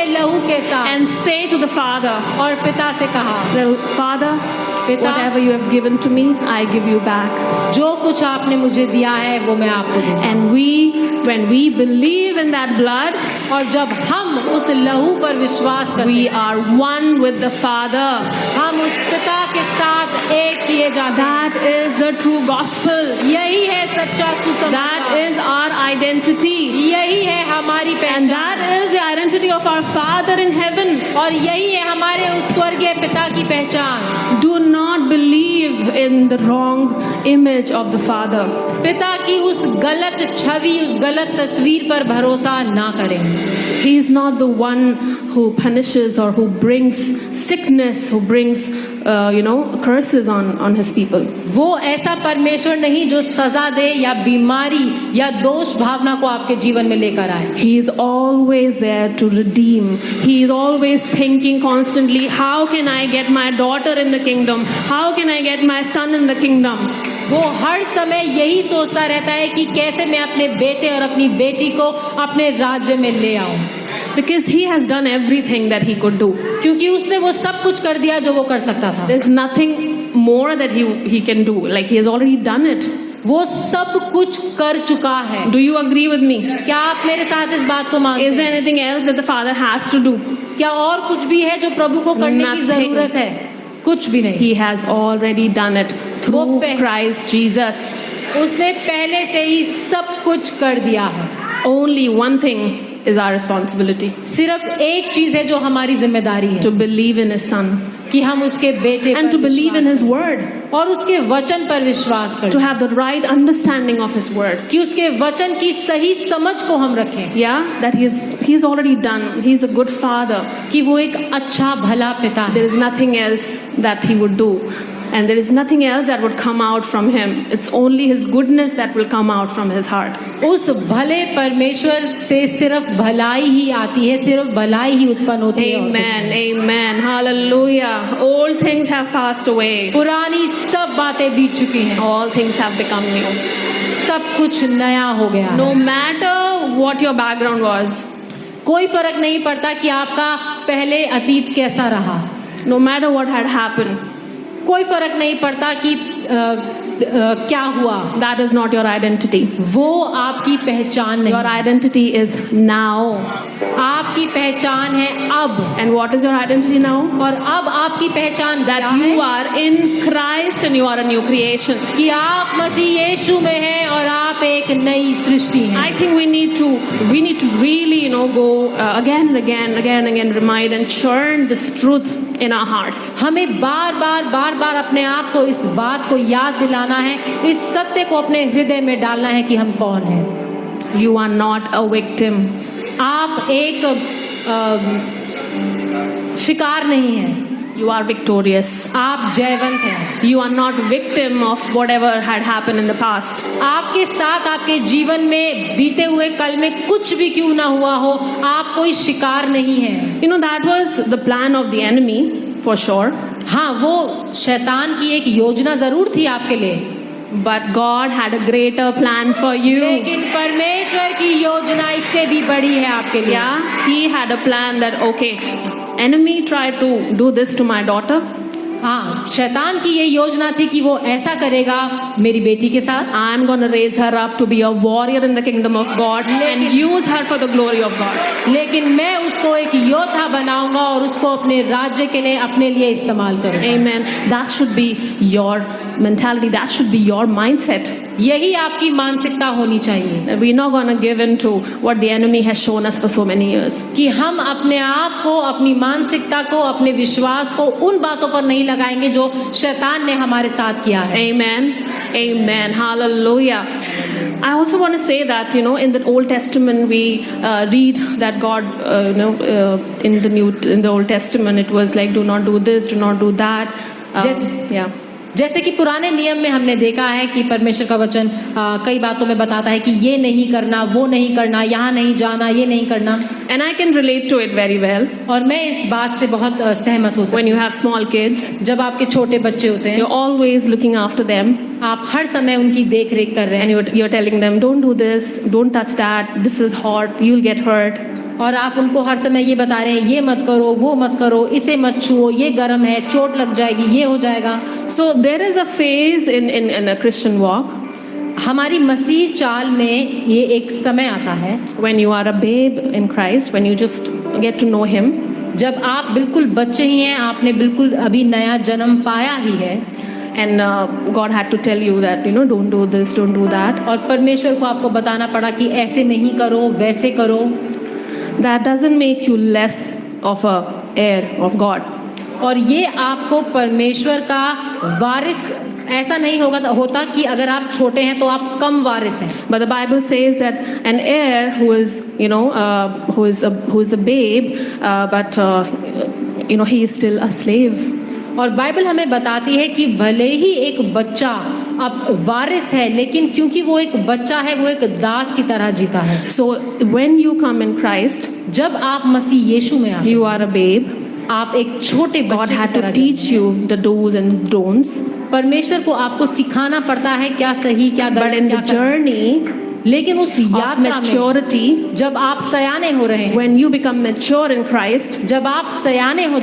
अपने लहू के साथ and say to the Father, और पिता से कहा, Father, पिता, whatever you have given to me, I give you back. जो कुछ आपने मुझे दिया है वो मैं आपको दूँ। And when we believe in that blood, और जब हम उस लहू पर विश्वास करते we हैं, are one with the Father. हम उस पिता के साथ एक किए जाते हैं। That is the true gospel. यही है सच्चा That सुसमाचार, is our identity. यही है हमारी And पहचान, that is the identity of our Father in heaven. और यही है हमारे उस स्वर्गीय पिता की पहचान। Do not believe in the wrong image of the Father. पिता की उस गलत छवि, उस गलत तस्वीर पर भरोसा ना करें। He is not the one who punishes or who brings sickness, who brings curses on his people. वो ऐसा परमेश्वर नहीं जो सजा दे या बीमारी या दोष भावना को आपके जीवन में लेकर आए। He is always there to redeem. He is always thinking constantly, how can I get my daughter in the kingdom? How can I get my son in the kingdom? वो हर समय यही सोचता रहता है कि कैसे मैं अपने बेटे और अपनी बेटी को अपने राज्य में ले आऊं। Because he has done everything that he could do. क्योंकि उसने वो सब कुछ कर दिया जो वो कर सकता था। There's nothing more that he can do. Like he has already done it. वो सब कुछ कर चुका है। Do you agree with me? क्या आप मेरे साथ इस बात को मानते Is there हैं? anything else that the Father has to do? क्या और कुछ भी है जो प्रभु को करने की Nothing. जरूरत है? कुछ भी नहीं। He has already done it through Christ Jesus. उसने पहले से ही सब कुछ कर दिया है। Only one thing is our responsibility. सिर्फ एक चीज है जो हमारी जिम्मेदारी है, To believe in His Son. कि हम उसके बेटे And पर to believe in विश्वास His Word. करें और उसके वचन पर विश्वास To करें, have the right understanding of His Word. कि उसके वचन की सही समझ को हम रखें, Yeah, that He's already done. He's a good Father. कि वो एक अच्छा भला पिता There है। is nothing else that He would do. And there is nothing else that would come out from Him. It's only His goodness that will come out from His heart. उस भले परमेश्वर से सिर्फ भलाई ही आती है, सिर्फ भलाई ही उत्पन्न होती है। और कुछ Amen. नहीं। Amen. Hallelujah. Old things have passed away. पुरानी सब बातें बीत चुकी हैं, All things have become new. सब कुछ नया हो गया है। No matter what your background was, कोई फर्क नहीं पड़ता कि आपका पहले अतीत कैसा रहा, no matter what had happened, कोई फर्क नहीं पड़ता कि क्या हुआ, that is not your identity. वो आपकी पहचान Your नहीं। identity is now. आपकी पहचान है अब, And what is your identity now? और अब आपकी पहचान That क्या you है? are in Christ and you are a new creation. कि आप मसीह यीशु में हैं और आप एक नई सृष्टि हैं। I think we need to really, go again and again, remind and churn this truth in our hearts. हमें बार बार अपने आप को इस बात को याद दिलाना है, इस सत्य को अपने हृदय में डालना है कि हम कौन हैं। You are not a victim. आप एक शिकार नहीं हैं, You are victorious. आप जयवंत हैं। You are not victim of whatever had happened in the past. आपके साथ आपके जीवन में बीते हुए कल में कुछ भी क्यों ना हुआ हो, आप कोई शिकार नहीं हैं। That was the plan of the enemy, for sure. हाँ, वो शैतान की एक योजना जरूर थी आपके लिए, But God had a greater plan for you. लेकिन परमेश्वर की योजना इससे भी बड़ी है आपके लिए। Yeah, He had a plan that, okay, enemy tried to do this to my daughter. हाँ, शैतान की ये योजना थी कि वो ऐसा करेगा मेरी बेटी के साथ। I'm going to raise her up to be a warrior in the kingdom of God and use her for the glory of God. लेकिन मैं उसको एक योद्धा बनाऊंगा और उसको अपने राज्य के लिए, अपने लिए इस्तेमाल करूंगा। Amen. That should be your mentality. That should be your mindset. यही आपकी मानसिकता होनी चाहिए We're not going to give in to what the enemy has shown us for so many years. कि हम अपने आप को, अपनी मानसिकता को, अपने विश्वास को उन बातों पर नहीं लगाएंगे जो शैतान ने हमारे साथ किया है। Amen. Amen. Hallelujah. I also want to say that, in the Old Testament, we read that God, in the Old Testament, it was like, do not do this, do not do that. Yeah. जैसे कि पुराने नियम में हमने देखा है कि परमेश्वर का वचन कई बातों में बताता है कि ये नहीं करना, वो नहीं करना, यहाँ नहीं जाना, ये नहीं करना। And I can relate to it very well. और मैं इस बात से बहुत सहमत हूँ। When you have small kids, जब आपके छोटे बच्चे होते हैं, you're always looking after them. आप हर समय उनकी देख रेख कर रहे हैं, And you're telling them, don't do this, don't touch that, this is hot, you'll get hurt. और आप उनको हर समय ये बता रहे हैं ये मत करो, वो मत करो, इसे मत छुओ, ये गर्म है, चोट लग जाएगी, ये हो जाएगा। So there is a phase in a Christian walk हमारी मसीह चाल में ये एक समय आता है when you are a babe in Christ, when you just get to know Him, जब आप बिल्कुल बच्चे ही हैं, आपने बिल्कुल अभी नया जन्म पाया ही है, and God had to tell you that, don't do this, don't do that. और परमेश्वर को आपको बताना पड़ा कि ऐसे नहीं करो, वैसे करो। That doesn't make you less of a heir of God. और ये आपको परमेश्वर का वारिस ऐसा नहीं होता कि अगर आप छोटे हैं तो आप कम वारिस हैं। But the Bible says that an heir who is, who is a babe, but he is still a slave. और बाइबल हमें बताती है कि भले ही एक बच्चा अब वारिस है, लेकिन क्योंकि वो एक बच्चा है, वो एक दास की तरह जीता है। So when you come in Christ, जब आप मसीह यीशु में आते you are a babe. आप एक छोटे God बच्चे had की to तरह teach you the do's and don'ts. परमेश्वर को आपको सिखाना पड़ता है क्या सही क्या But गलत in क्या the करना। journey लेकिन उस of यात्रा में maturity, जब आप सयाने हो रहे हैं, when you become mature in Christ, जब आप सयाने हो